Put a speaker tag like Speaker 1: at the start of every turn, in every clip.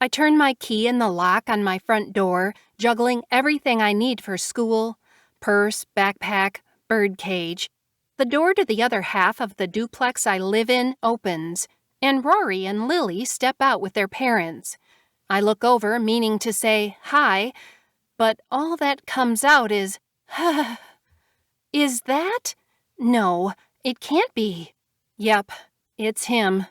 Speaker 1: I turn my key in the lock on my front door, juggling everything I need for school: purse, backpack, bird cage. The door to the other half of the duplex I live in opens, and Rory and Lily step out with their parents. I look over, meaning to say hi, but all that comes out is, Is that? No, it can't be. Yep, it's him.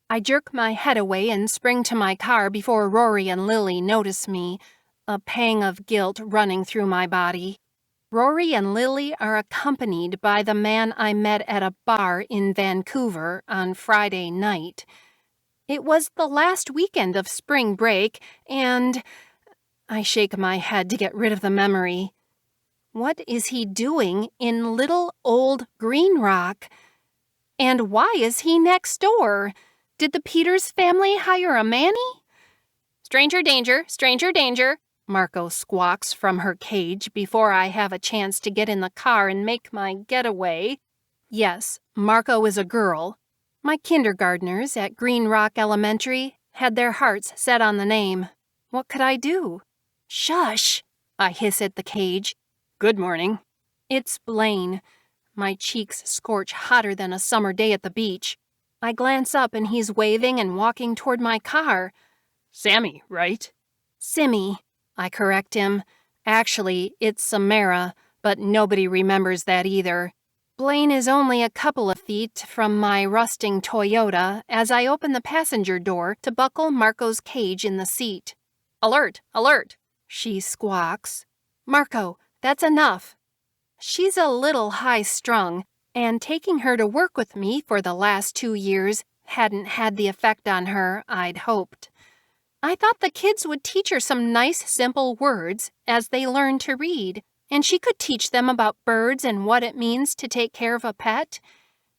Speaker 1: I jerk my head away and spring to my car before Rory and Lily notice me, a pang of guilt running through my body. Rory and Lily are accompanied by the man I met at a bar in Vancouver on Friday night. It was the last weekend of spring break, and I shake my head to get rid of the memory. What is he doing in little old Green Rock? And why is he next door? Did the Peters family hire a manny? Stranger danger, Marco squawks from her cage before I have a chance to get in the car and make my getaway. Yes, Marco is a girl. My kindergartners at Green Rock Elementary had their hearts set on the name. What could I do? Shush, I hiss at the cage. Good morning. It's Blaine. My cheeks scorch hotter than a summer day at the beach. I glance up and he's waving and walking toward my car. Sammy, right? Simmie, I correct him. Actually, it's Samara, but nobody remembers that either. Blaine is only a couple of feet from my rusting Toyota as I open the passenger door to buckle Marco's cage in the seat. Alert, alert, she squawks. Marco, that's enough. She's a little high-strung, and taking her to work with me for the last 2 years hadn't had the effect on her I'd hoped. I thought the kids would teach her some nice, simple words as they learn to read, and she could teach them about birds and what it means to take care of a pet.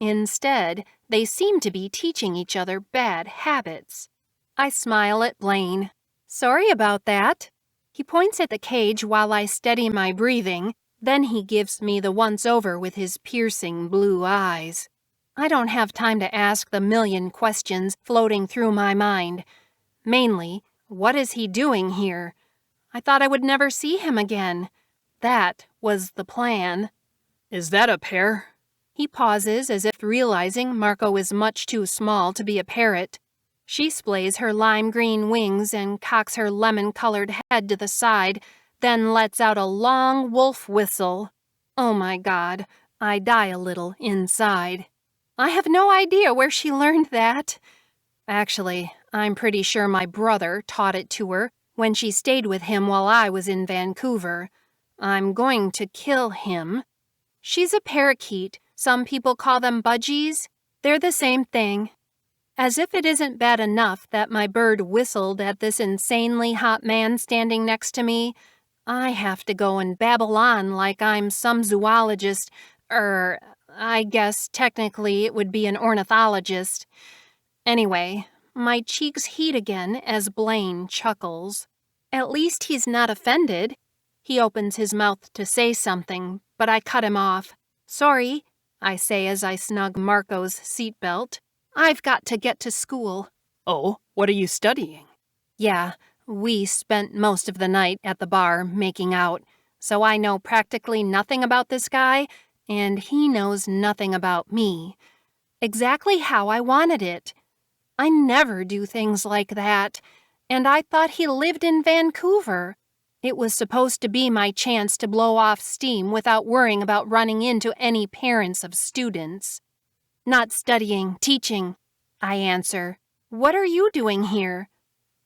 Speaker 1: Instead, they seem to be teaching each other bad habits. I smile at Blaine. Sorry about that. He points at the cage while I steady my breathing. Then he gives me the once-over with his piercing blue eyes. I don't have time to ask the million questions floating through my mind. Mainly, what is he doing here? I thought I would never see him again. That was the plan. Is that a pear? He pauses as if realizing Marco is much too small to be a parrot. She splays her lime-green wings and cocks her lemon-colored head to the side, then lets out a long wolf whistle. Oh my God, I die a little inside. I have no idea where she learned that. Actually, I'm pretty sure my brother taught it to her when she stayed with him while I was in Vancouver. I'm going to kill him. She's a parakeet. Some people call them budgies. They're the same thing. As if it isn't bad enough that my bird whistled at this insanely hot man standing next to me, I have to go and babble on like I'm some zoologist, I guess technically it would be an ornithologist. Anyway, my cheeks heat again as Blaine chuckles. At least he's not offended. He opens his mouth to say something, but I cut him off. Sorry, I say as I snug Marco's seatbelt. I've got to get to school. Oh, what are you studying? Yeah, we spent most of the night at the bar making out, so I know practically nothing about this guy, and he knows nothing about me. Exactly how I wanted it. I never do things like that, and I thought he lived in Vancouver. It was supposed to be my chance to blow off steam without worrying about running into any parents of students. Not studying, teaching, I answer. What are you doing here?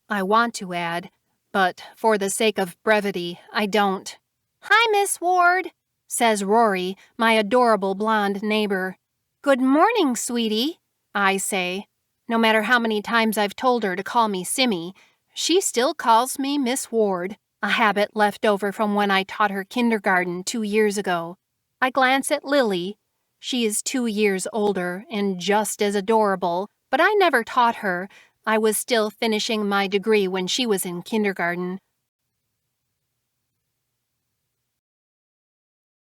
Speaker 1: I want to add, but for the sake of brevity, I don't. Hi, Miss Ward, says Rory, my adorable blonde neighbor. Good morning, sweetie, I say. No matter how many times I've told her to call me Simmie, she still calls me Miss Ward, a habit left over from when I taught her kindergarten 2 years ago. I glance at Lily. She is 2 years older and just as adorable, but I never taught her. I was still finishing my degree when she was in kindergarten.